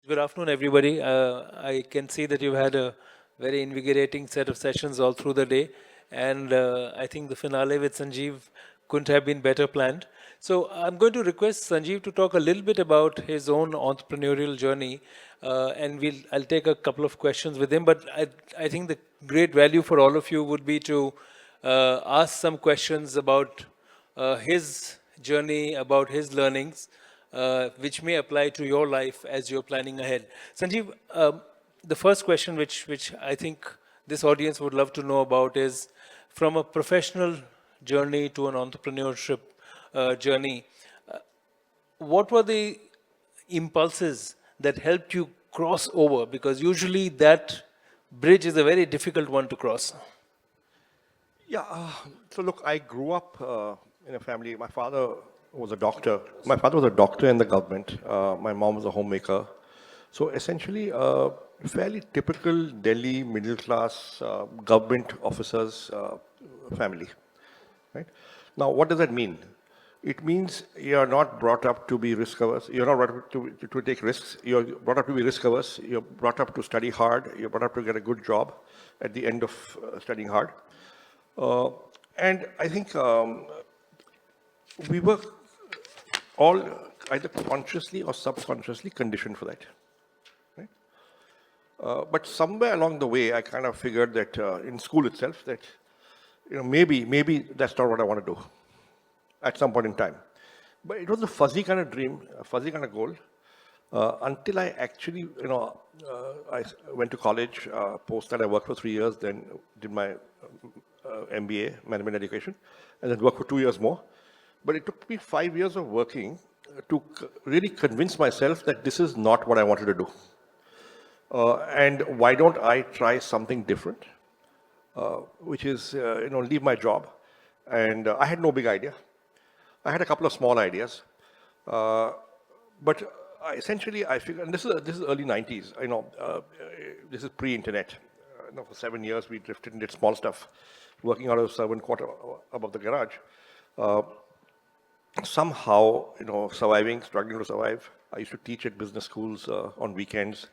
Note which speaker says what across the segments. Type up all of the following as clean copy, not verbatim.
Speaker 1: Good afternoon, everybody. I can see that you've had a very invigorating set of sessions all through the day, and I think the finale with Sanjeev couldn't have been better planned. So I'm going to request Sanjeev to talk a little bit about his own entrepreneurial journey, and I'll take a couple of questions with him. But I think the great value for all of you would be to ask some questions about his journey, about his learnings, which may apply to your life as you're planning ahead. Sanjeev, the first question which I think this audience would love to know about is from a professional journey to an entrepreneurship journey, what were the impulses that helped you cross over? Because usually that bridge is a very difficult one to cross.
Speaker 2: Yeah, so look, I grew up in a family. My father was a doctor. My father was a doctor in the government. My mom was a homemaker. So essentially, fairly typical Delhi middle class government officers family, right? Now, what does that mean? It means you are not brought up to be risk averse. You're not brought up to take risks. You're brought up to be risk averse. You're brought up to study hard. You're brought up to get a good job at the end of studying hard. Uh, and I think we were all either consciously or subconsciously conditioned for that. Right? But somewhere along the way, I kind of figured that in school itself, that maybe that's not what I want to do at some point in time. But it was a fuzzy kind of dream, a fuzzy kind of goal, until I actually, I went to college. Post that, I worked for 3 years, then did my MBA, Management Education, and then worked for 2 years more. But it took me 5 years of working to really convince myself that this is not what I wanted to do. And why don't I try something different, which is, leave my job. And I had no big idea. I had a couple of small ideas. But essentially, I figured, and this is early 90s, this is pre-internet. For 7 years, we drifted and did small stuff, working out of a servant quarter above the garage. Somehow, surviving, struggling to survive. I used to teach at business schools on weekends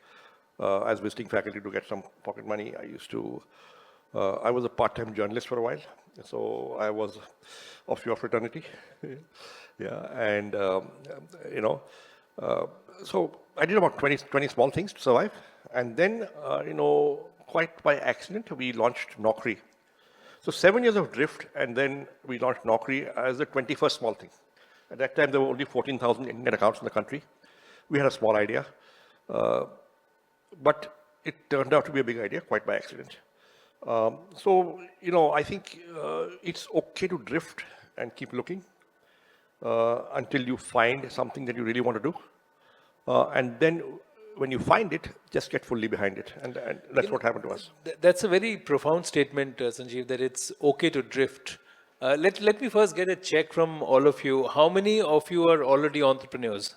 Speaker 2: as visiting faculty to get some pocket money. I was a part-time journalist for a while, so I was of your fraternity. Yeah, and, so I did about 20 small things to survive. And then, quite by accident, we launched Naukri. So 7 years of drift, and then we launched Naukri as the 21st small thing. At that time, there were only 14,000 internet accounts in the country. We had a small idea, but it turned out to be a big idea, quite by accident. So, I think it's okay to drift and keep looking until you find something that you really want to do. And then when you find it, just get fully behind it. And that's what happened to us.
Speaker 1: That's a very profound statement, Sanjeev, that it's okay to drift. Let me first get a check from all of you. How many of you are already entrepreneurs?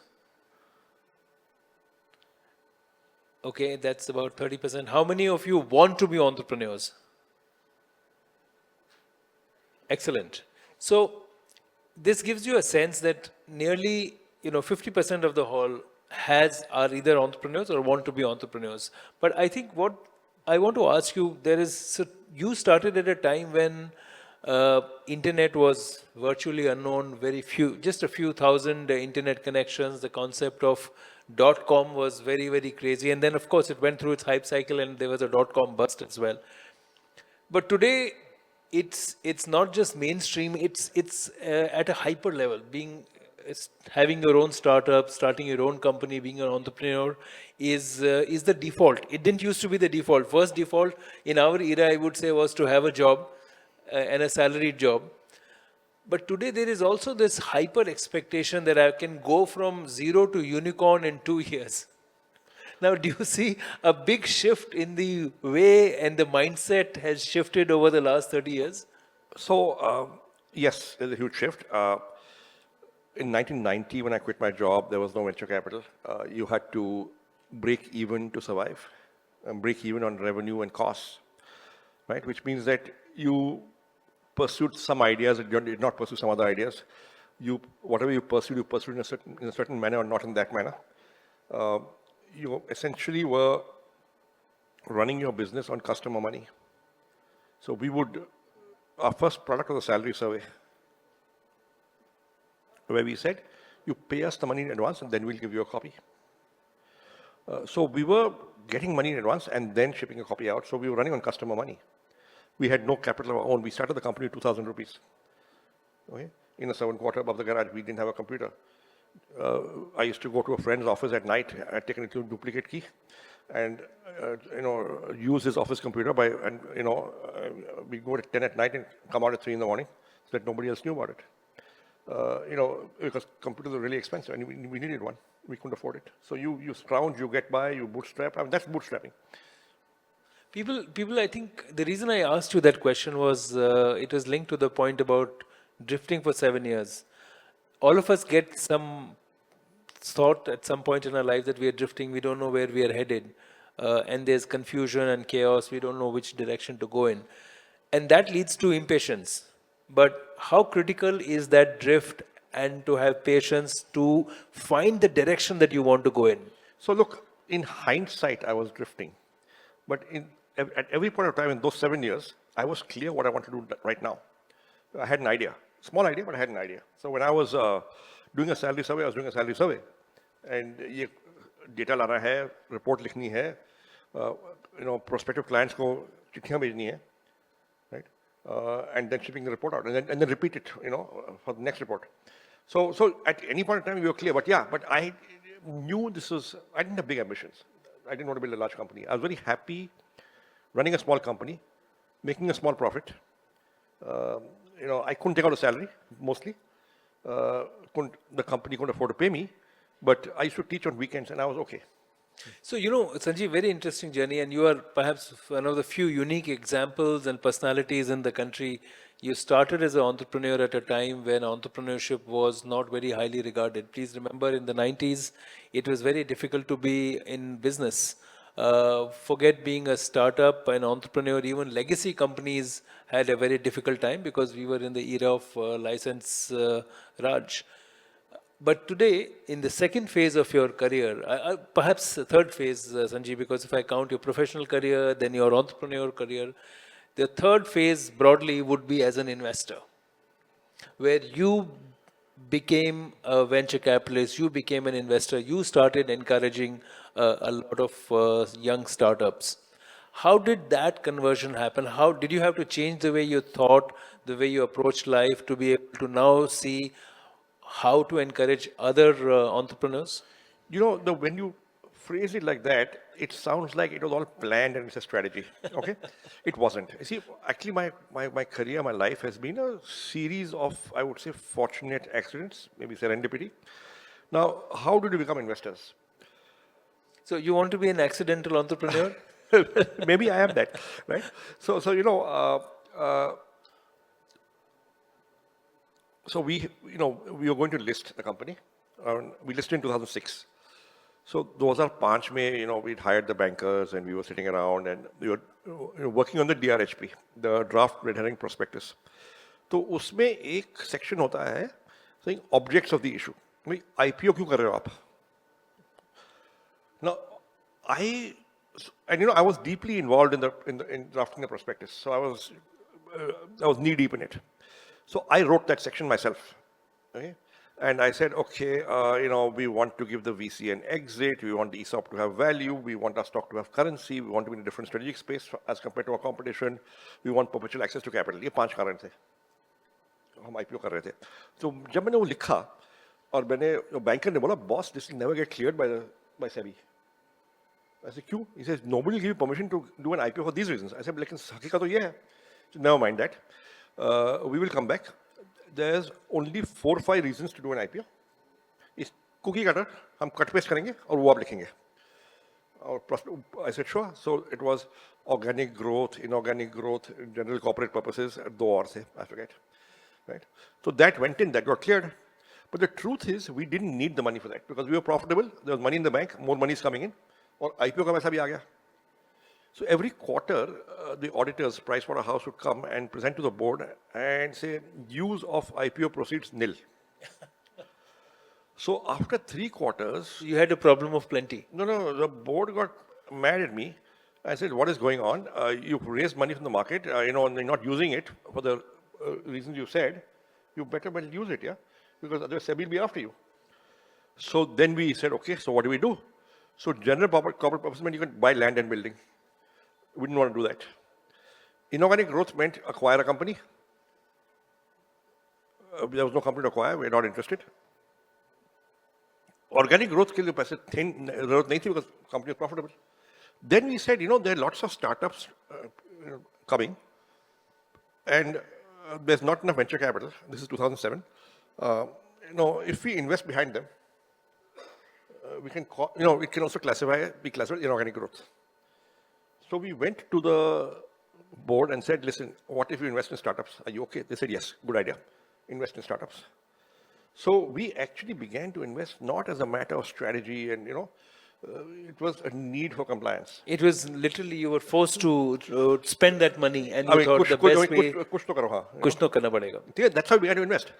Speaker 1: Okay, that's about 30%. How many of you want to be entrepreneurs? Excellent. So this gives you a sense that nearly 50% of the hall are either entrepreneurs or want to be entrepreneurs. But I think what I want to ask you, you started at a time when internet was virtually unknown, just a few thousand internet connections. The concept of .com was very, very crazy. And then, of course, it went through its hype cycle and there was a .com bust as well. But today, it's not just mainstream, it's at a hyper level. Having your own startup, starting your own company, being an entrepreneur is the default. It didn't used to be the default. First default in our era, I would say, was to have a job and a salaried job. But today there is also this hyper expectation that I can go from zero to unicorn in 2 years. Now, do you see a big shift in the way and the mindset has shifted over the last 30 years?
Speaker 2: So, yes, there's a huge shift. In 1990, when I quit my job, there was no venture capital. You had to break even to survive, and break even on revenue and costs, right? Which means that you pursued some ideas and you did not pursue some other ideas. Whatever you pursued in a certain manner or not in that manner. you essentially were running your business on customer money. So our first product was a salary survey, where we said, you pay us the money in advance and then we'll give you a copy. So we were getting money in advance and then shipping a copy out. So we were running on customer money. We had no capital of our own. We started the company with 2,000 rupees. Okay? In a servant quarter above the garage, we didn't have a computer. I used to go to a friend's office at night. I'd taken a duplicate key and use his office computer we go at 10 at night and come out at 3 in the morning so that nobody else knew about it. Because computers are really expensive and we needed one. We couldn't afford it. So you scrounge, you get by, you bootstrap. I mean, that's bootstrapping.
Speaker 1: People, I think the reason I asked you that question was it was linked to the point about drifting for 7 years. All of us get some thought at some point in our life that we are drifting, we don't know where we are headed, and there's confusion and chaos, we don't know which direction to go in. And that leads to impatience. But how critical is that drift and to have patience to find the direction that you want to go in?
Speaker 2: So look, in hindsight, I was drifting. But at every point of time in those 7 years, I was clear what I want to do right now. I had an idea. Small idea, but I had an idea. So when I was doing a salary survey, I was doing a salary survey. And ये data लाना है, report लिखनी है, prospective clients को चिट्ठियाँ भेजनी है, right? And then shipping the report out, and then repeat it, for the next report. So at any point in time, we were clear. But I knew I didn't have big ambitions. I didn't want to build a large company. I was very happy running a small company, making a small profit. I couldn't take out a salary, mostly. The company couldn't afford to pay me, but I used to teach on weekends and I was okay.
Speaker 1: So, Sanjeev, very interesting journey, and you are perhaps one of the few unique examples and personalities in the country. You started as an entrepreneur at a time when entrepreneurship was not very highly regarded. Please remember, in the 90s, it was very difficult to be in business. Forget being a startup, an entrepreneur, even legacy companies had a very difficult time because we were in the era of license Raj. But today, in the second phase of your career, perhaps the third phase, Sanjeev, because if I count your professional career, then your entrepreneur career, the third phase broadly would be as an investor, where you became a venture capitalist, you became an investor, you started encouraging a lot of young startups. How did that conversion happen? How did you have to change the way you thought, the way you approached life to be able to now see how to encourage other entrepreneurs?
Speaker 2: When you phrase it like that, it sounds like it was all planned and it's a strategy. Okay? It wasn't. You see, actually, my career, my life has been a series of, I would say, fortunate accidents, maybe serendipity. Now, how did we become investors?
Speaker 1: So you want to be an accidental entrepreneur?
Speaker 2: Maybe I am that, right? So we were going to list the company. We listed in 2006. So 2005 में, we'd hired the bankers and we were sitting around and we were working on the DRHP, the draft red herring prospectus. तो उसमें एक section होता है saying objects of the issue. IPO क्यों कर रहे हो आप? Now, I was deeply involved in drafting the prospectus. So I was knee deep in it. So I wrote that section myself. Okay? And I said, okay, we want to give the VC an exit. We want the ESOP to have value. We want our stock to have currency. We want to be in a different strategic space as compared to our competition. We want perpetual access to capital. ये 5 कारण थे. हम IPO कर रहे थे. तो जब मैंने वो लिखा और banker ने बोला, boss, this will never get cleared by SEBI. I said, क्यों? He says, nobody will give you permission to do an IPO for these reasons. I said, लेकिन हकीकत तो ये है. So never mind that. We will come back. There's only 4 or 5 reasons to do an IPO. Is cookie cutter, हम cut paste करेंगे और वो आप लिखेंगे. I said, sure. So it was organic growth, inorganic growth, general corporate purposes, 2 और थे, I forget. Right? So that went in, that got cleared. But the truth is, we didn't need the money for that because we were profitable. There was money in the bank, more money is coming in. और IPO का पैसा भी आ गया. So every quarter, the auditors, Pricewaterhouse, would come and present to the board and say, use of IPO proceeds nil. So after 3 quarters,
Speaker 1: You had a problem of plenty.
Speaker 2: no, the board got mad at me. I said, what is going on? You've raised money from the market, and you're not using it for the reasons you said. You better well use it, yeah? Because otherwise SEBI will be after you. So then we said, okay, so what do we do? So general corporate purpose meant you can buy land and building. We didn't want to do that. Inorganic growth meant acquire a company. There was no company to acquire. We're not interested. Organic growth के लिए पैसे जरूरत नहीं थी because company was profitable. Then we said, there are lots of startups coming, and there's not enough venture capital. This is 2007. If we invest behind them, we can, it can also be classified inorganic growth. So we went to the board and said, listen, what if you invest in startups? Are you okay? They said, yes, good idea. Invest in startups. So we actually began to invest not as a matter of strategy and, it was a need for compliance.
Speaker 1: It was literally you were forced to spend that money, and you thought the best way.
Speaker 2: Kuch to karo, haan,
Speaker 1: कुछ तो करना पड़ेगा.
Speaker 2: Yeah, that's how we began to invest.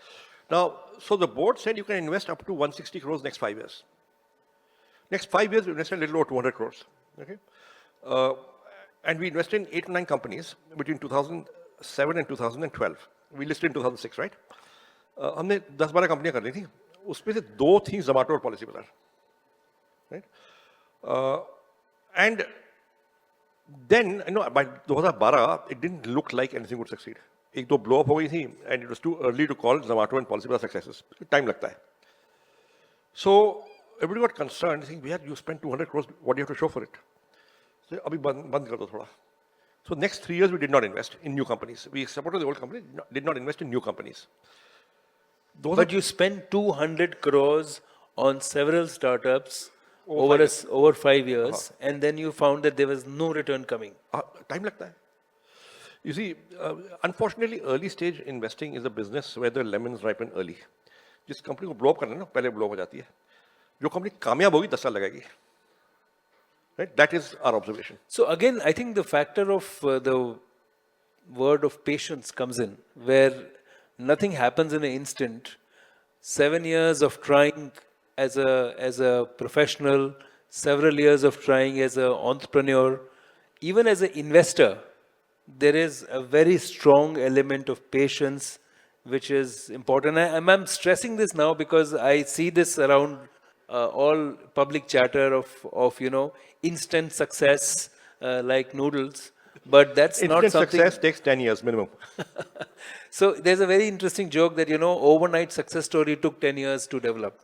Speaker 2: Now, so the board said you can invest up to 160 crores next 5 years. Next 5 years, we invested a little over 200 crores. Okay? And we invested in 8 to 9 companies between 2007 and 2012. We listed in 2006, right? हमने 10-12 कंपनियां कर ली थी. उसमें से 2 थी Zomato और policy बाजार. Right? And then, by 2012, it didn't look like anything would succeed. एक दो blow up हो गई थी, and it was too early to call Zomato and policy successes. Time लगता है. So everybody got concerned, saying, "Bhaiya, you spent 200 crores. What do you have to show for it?" So अभी बंद कर दो थोड़ा. So next 3 years we did not invest in new companies. We supported the old company, did not invest in new companies.
Speaker 1: But you spent 200 crores on several startups over 5 years, and then you found that there was no return coming.
Speaker 2: Time लगता है. You see, unfortunately, early stage investing is a business where the lemons ripen early. जिस company को blow up करना है ना, पहले blow up हो जाती है. जो कंपनी कामयाब होगी 10 साल लगेगी. Right? That is our observation.
Speaker 1: So again, I think the factor of the word of patience comes in, where nothing happens in an instant. 7 years of trying as a professional, several years of trying as an entrepreneur, even as an investor, there is a very strong element of patience, which is important. I'm stressing this now because I see this around all public chatter of instant success like noodles, but that's not
Speaker 2: Instant
Speaker 1: something.
Speaker 2: success takes 10 years minimum.
Speaker 1: So there's a very interesting joke that overnight success story took 10 years to develop.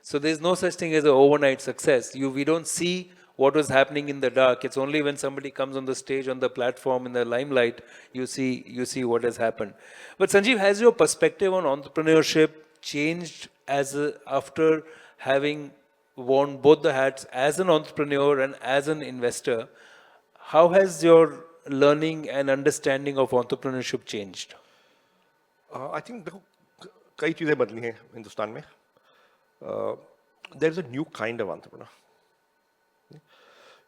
Speaker 1: So there's no such thing as an overnight success. We don't see what was happening in the dark. It's only when somebody comes on the stage, on the platform, in the limelight, you see what has happened. But Sanjeev, has your perspective on entrepreneurship changed after having worn both the hats as an entrepreneur and as an investor? How has your learning and understanding of entrepreneurship changed?
Speaker 2: I think देखो कई चीजें बदली हैं हिंदुस्तान में. There's a new kind of entrepreneur.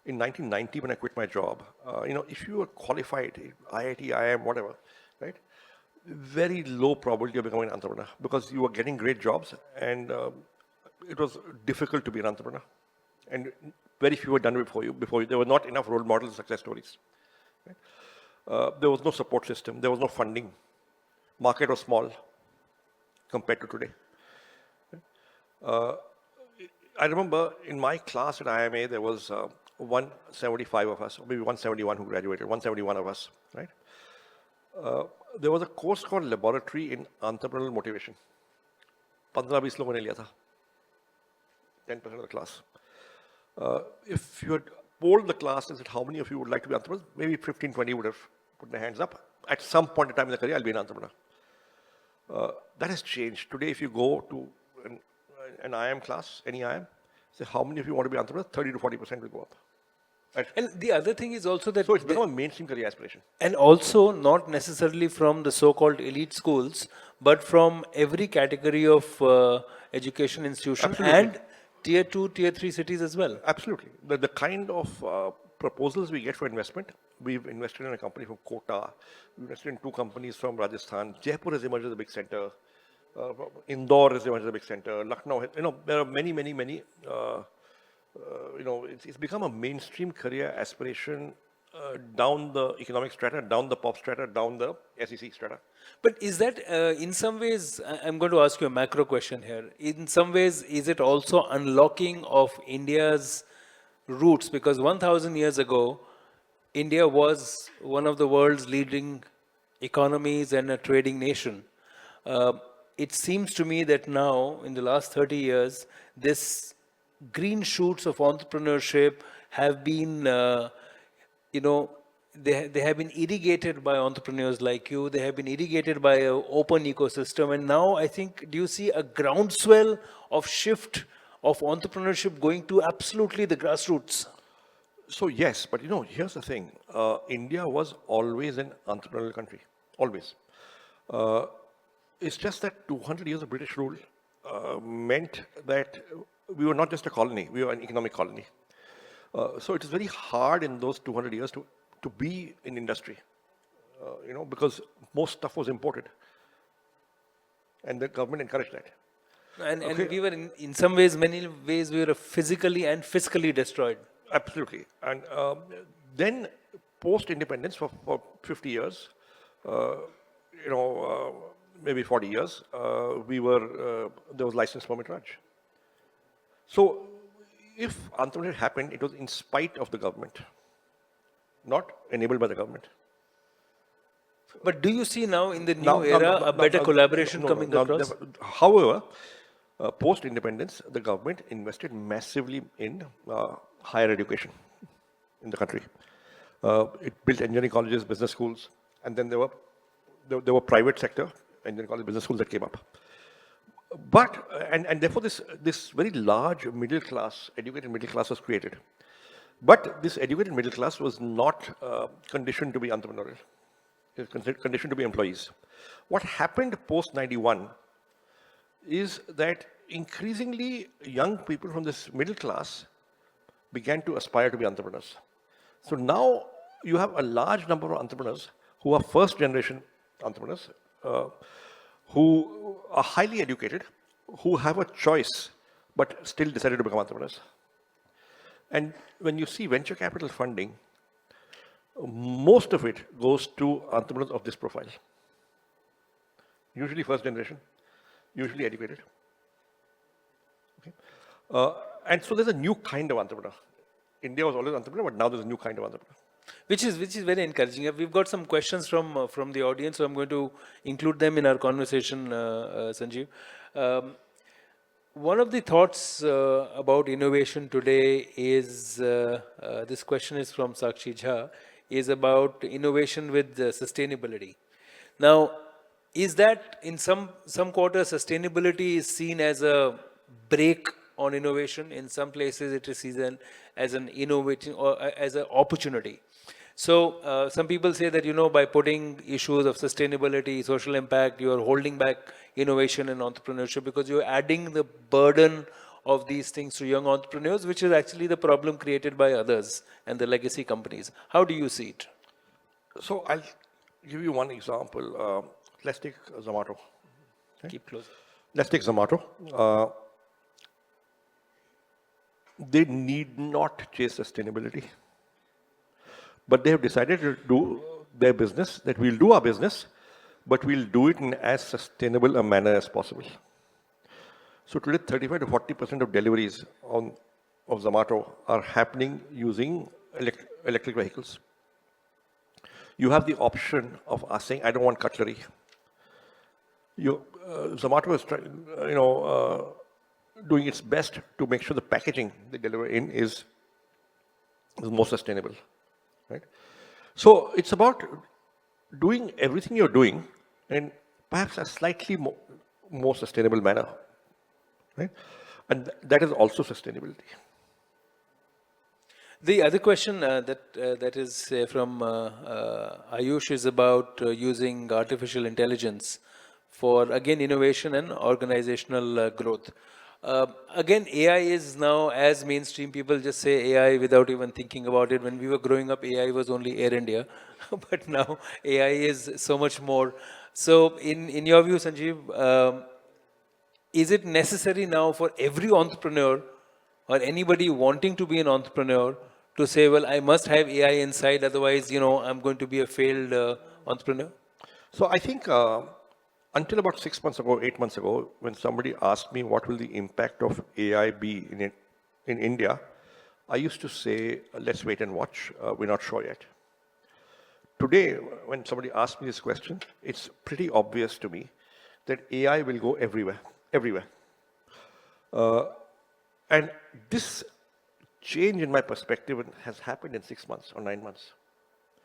Speaker 2: In 1990, when I quit my job, if you were qualified, IIT, IIM, whatever, right? Very low probability of becoming an entrepreneur because you were getting great jobs and it was difficult to be an entrepreneur. And very few were done before you. There were not enough role models, success stories. Right? There was no support system. There was no funding. Market was small compared to today. I remember in my class at IMA, there was 175 of us, or maybe 171 who graduated, 171 of us, right? There was a course called Laboratory in Entrepreneurial Motivation. 15-20 लोगों ने लिया था. 10% of the class. If you had polled the class and said, how many of you would like to be entrepreneurs, maybe 15-20 would have put their hands up. At some point in time in the career, I'll be an entrepreneur. That has changed. Today, if you go to an IIM class, any IIM, say how many of you want to be entrepreneurs, 30 to 40% will go up. Right?
Speaker 1: And the other thing is also that...
Speaker 2: So it's become a mainstream career aspiration.
Speaker 1: And also not necessarily from the so-called elite schools, but from every category of education institution.
Speaker 2: Absolutely.
Speaker 1: And tier 2, tier 3 cities as well.
Speaker 2: Absolutely. The kind of proposals we get for investment, we've invested in a company from Kota, we invested in 2 companies from Rajasthan. Jaipur has emerged as a big center. Indore is a big center. Lucknow, there are many. It's become a mainstream career aspiration down the economic strata, down the pop strata, down the SEC strata.
Speaker 1: But is that, in some ways, I'm going to ask you a macro question here. In some ways, is it also unlocking of India's roots? Because 1,000 years ago, India was one of the world's leading economies and a trading nation. Uh, it seems to me that now, in the last 30 years, this green shoots of entrepreneurship have been, they have been irrigated by entrepreneurs like you. They have been irrigated by an open ecosystem. And now I think, do you see a groundswell of shift of entrepreneurship going to absolutely the grassroots?
Speaker 2: So yes, but here's the thing. India was always an entrepreneurial country, always. Uh, it's just that 200 years of British rule meant that we were not just a colony, we were an economic colony. So it is very hard in those 200 years to be in industry, because most stuff was imported. And the government encouraged that.
Speaker 1: And we were, in some ways, many ways, we were physically and fiscally destroyed.
Speaker 2: Absolutely. And then post-independence for 50 years, maybe 40 years, there was license permit Raj. So if entrepreneurship happened, it was in spite of the government, not enabled by the government.
Speaker 1: But do you see now in the new era a better collaboration coming across?
Speaker 2: However, post-independence, the government invested massively in higher education in the country. It built engineering colleges, business schools, and then there were private sector engineering college, business schools that came up. But and therefore this very large middle class, educated middle class was created. But this educated middle class was not conditioned to be entrepreneurial. It was conditioned to be employees. What happened post 91 is that increasingly young people from this middle class began to aspire to be entrepreneurs. So now you have a large number of entrepreneurs who are first generation entrepreneurs, who are highly educated, who have a choice, but still decided to become entrepreneurs. And when you see venture capital funding, most of it goes to entrepreneurs of this profile. Usually first generation, usually educated. Okay. And so there's a new kind of entrepreneur. India was always entrepreneur, but now there's a new kind of entrepreneur.
Speaker 1: Which is very encouraging. We've got some questions from the audience, so I'm going to include them in our conversation, Sanjeev. One of the thoughts about innovation today is, this question is from Sakshi Jha, is about innovation with sustainability. Now, is that in some quarters sustainability is seen as a brake on innovation? In some places it is seen as an innovating or as an opportunity. So some people say that, by putting issues of sustainability, social impact, you are holding back innovation and entrepreneurship because you're adding the burden of these things to young entrepreneurs, which is actually the problem created by others and the legacy companies. How do you see it?
Speaker 2: So I'll give you one example. Let's take Zomato.
Speaker 1: Okay? Keep close.
Speaker 2: Let's take Zomato. They need not chase sustainability. But they have decided to do their business, that we'll do our business, but we'll do it in as sustainable a manner as possible. So today, 35 to 40% of deliveries of Zomato are happening using electric vehicles. You have the option of saying, I don't want cutlery. Zomato is doing its best to make sure the packaging they deliver in is more sustainable. Right? So it's about doing everything you're doing in perhaps a slightly more sustainable manner. Right? And that is also sustainability.
Speaker 1: The other question that is from Ayush is about using artificial intelligence for, again, innovation and organizational growth. Again, AI is now as mainstream. People just say AI without even thinking about it. When we were growing up, AI was only Air India. But now AI is so much more. So in your view, Sanjeev, is it necessary now for every entrepreneur or anybody wanting to be an entrepreneur to say, well, I must have AI inside, otherwise, I'm going to be a failed entrepreneur?
Speaker 2: So I think until about 6 months ago, 8 months ago, when somebody asked me what will the impact of AI be in India, I used to say, let's wait and watch. We're not sure yet. Today, when somebody asks me this question, it's pretty obvious to me that AI will go everywhere, everywhere. And this change in my perspective has happened in 6 months or 9 months.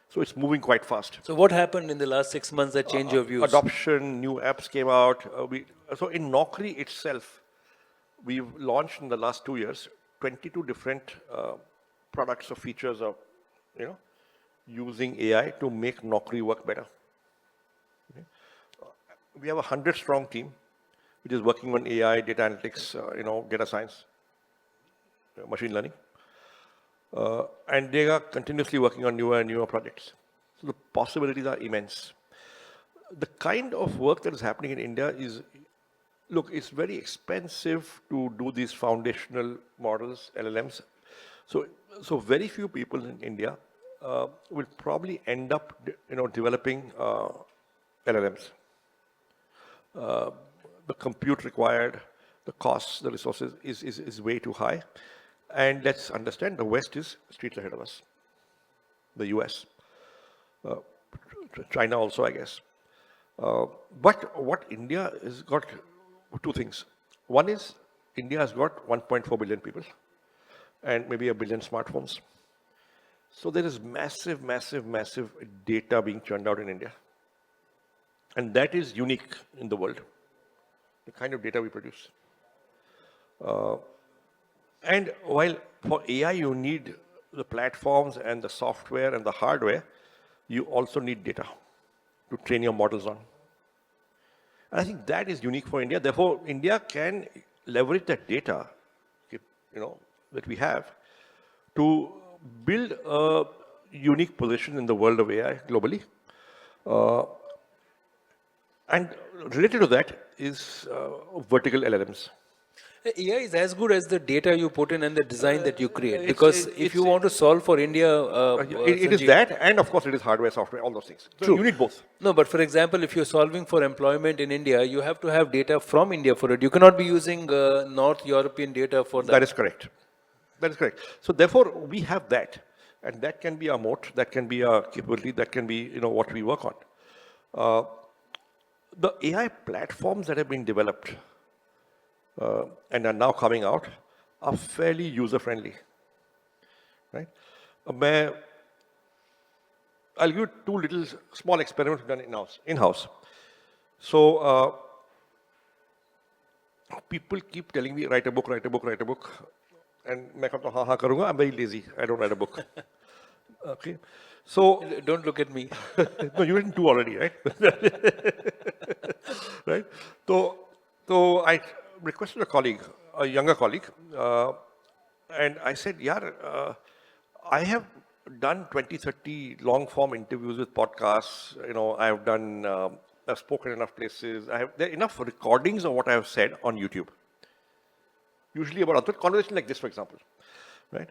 Speaker 2: So it's moving quite fast.
Speaker 1: So what happened in the last 6 months that changed your views?
Speaker 2: Adoption, new apps came out. So in Naukri itself, we've launched in the last 2 years 22 different products or features of, using AI to make Naukri work better. Okay. We have a 100-strong team which is working on AI, data analytics, data science, machine learning. And they are continuously working on newer and newer projects. So the possibilities are immense. The kind of work that is happening in India is, look, it's very expensive to do these foundational models, LLMs. So very few people in India will probably end up, developing LLMs. The compute required, the costs, the resources is way too high. And let's understand, the West is streets ahead of us. The US, China also, I guess. But what India has got, two things. One is, India has got 1.4 billion people and maybe 1 billion smartphones. So there is massive, massive, massive data being churned out in India. And that is unique in the world, the kind of data we produce. And while for AI you need the platforms and the software and the hardware, you also need data to train your models on. And I think that is unique for India. Therefore, India can leverage that data, that we have to build a unique position in the world of AI globally. And related to that is vertical LLMs.
Speaker 1: AI is as good as the data you put in and the design that you create. Because if you want to solve for India,
Speaker 2: it is that, and of course it is hardware, software, all those things. So
Speaker 1: True.
Speaker 2: You need both.
Speaker 1: No, but for example, if you're solving for employment in India, you have to have data from India for it. You cannot be using North European data for that.
Speaker 2: That is correct. That is correct. So therefore, we have that, and that can be our moat, that can be our capability, that can be what we work on. The AI platforms that have been developed and are now coming out are fairly user-friendly, right? I'll give you two little small experiments done in-house. So people keep telling me, write a book, write a book, write a book. And I'm very lazy. I don't write a book. Okay. So
Speaker 1: don't look at me.
Speaker 2: No, you written two already, right? Right. So I requested a colleague, a younger colleague, and I said, "Yeah, I have done 20, 30 long-form interviews with podcasts. I have done, I've spoken enough places. There are enough recordings of what I have said on YouTube. Usually about other conversation like this, for example, right?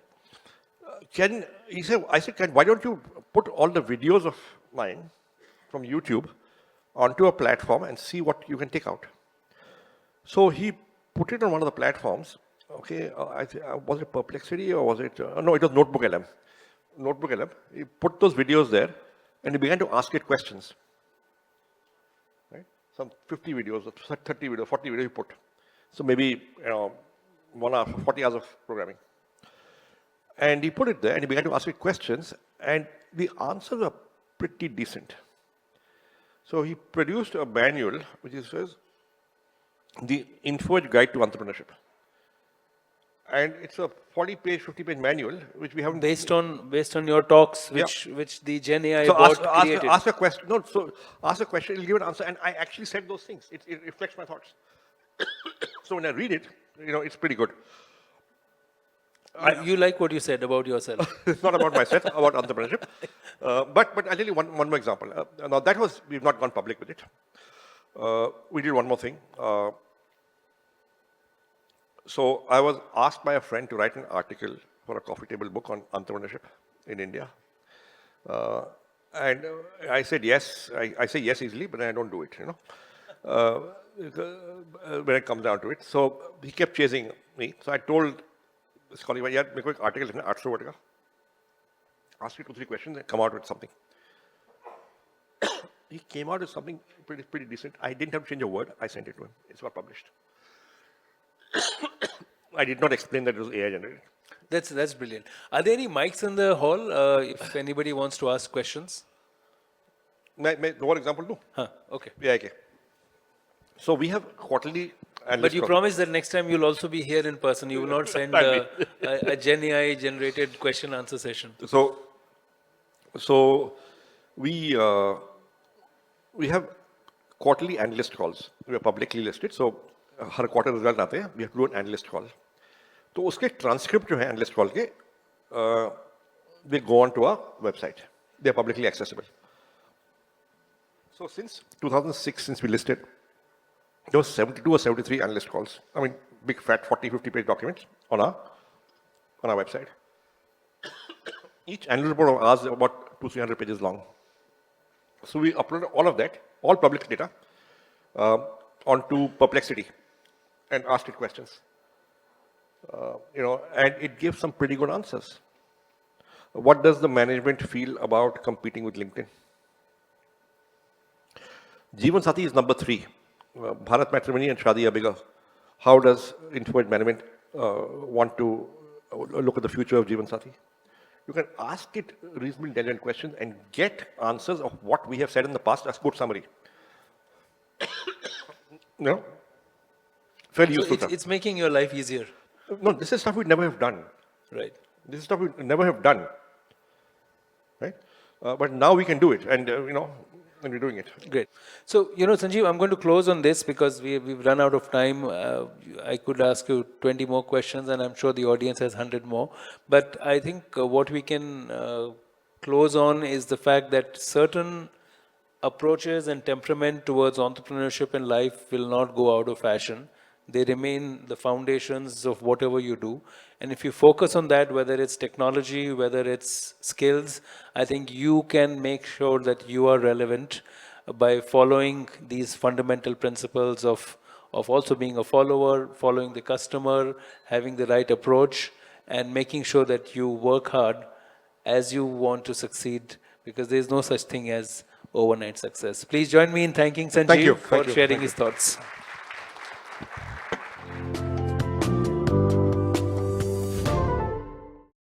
Speaker 2: I said, why don't you put all the videos of mine from YouTube onto a platform and see what you can take out? So he put it on one of the platforms. Okay, was it Perplexity or was it? No, it was Notebook LM. Notebook LM. He put those videos there, and he began to ask it questions. Right? Some 50 videos, 30 videos, 40 videos he put. So maybe 1 hour, 40 hours of programming. And he put it there, and he began to ask it questions, and the answers are pretty decent. So he produced a manual, which says, the InfoEdge Guide to Entrepreneurship. And it's a 40-page, 50-page manual, which we haven't...
Speaker 1: Based on your talks, which the Gen AI
Speaker 2: so
Speaker 1: bot created.
Speaker 2: Ask a question. No, so ask a question, it'll give an answer. And I actually said those things. It reflects my thoughts. So when I read it, it's pretty good.
Speaker 1: You like what you said about yourself.
Speaker 2: It's not about myself, about entrepreneurship. But I'll tell you one more example. Now we've not gone public with it. We did one more thing. So I was asked by a friend to write an article for a coffee table book on entrepreneurship in India. And I said yes. I say yes easily, but I don't do it, when it comes down to it. So he kept chasing me. So I told this colleague, yeah, make an article, 800 word ka. Ask me 2-3 questions and come out with something. He came out with something pretty decent. I didn't have to change a word. I sent it to him. It's got published. I did not explain that it was AI generated.
Speaker 1: That's brilliant. Are there any mics in the hall if anybody wants to ask questions?
Speaker 2: May one example too?
Speaker 1: Okay.
Speaker 2: Yeah, okay. So we have quarterly analyst
Speaker 1: But you
Speaker 2: call.
Speaker 1: promise that next time you'll also be here in person. You will not send a Gen AI generated question answer session.
Speaker 2: So we have quarterly analyst calls. We are publicly listed. So her quarter result आते हैं. We have to do an analyst call. तो उसके transcript जो है analyst call के they go on to our website. They are publicly accessible. So since 2006, since we listed, there was 72 or 73 analyst calls. I mean, big fat 40, 50 page documents on our website. Each annual report of ours is about 200-300 pages long. So we uploaded all of that, all public data, onto Perplexity and asked it questions. And it gives some pretty good answers. What does the management feel about competing with LinkedIn? Jeevan Sati is number 3. Bharat Matrimony and Shadi are bigger. How does Infowed management want to look at the future of Jeevan Sati? You can ask it reasonably intelligent questions and get answers of what we have said in the past as good summary. Fairly
Speaker 1: So
Speaker 2: useful.
Speaker 1: it's making your life easier.
Speaker 2: No, this is stuff we never have done.
Speaker 1: Right.
Speaker 2: This is stuff we never have done. Right? But now we can do it, and and we're doing it.
Speaker 1: Great. So, Sanjeev, I'm going to close on this because we've run out of time. I could ask you 20 more questions, and I'm sure the audience has 100 more. But I think what we can close on is the fact that certain approaches and temperament towards entrepreneurship in life will not go out of fashion. They remain the foundations of whatever you do. And if you focus on that, whether it's technology, whether it's skills, I think you can make sure that you are relevant by following these fundamental principles of also being a follower, following the customer, having the right approach, and making sure that you work hard as you want to succeed, because there is no such thing as overnight success. Please join me in thanking Sanjeev for sharing his thoughts.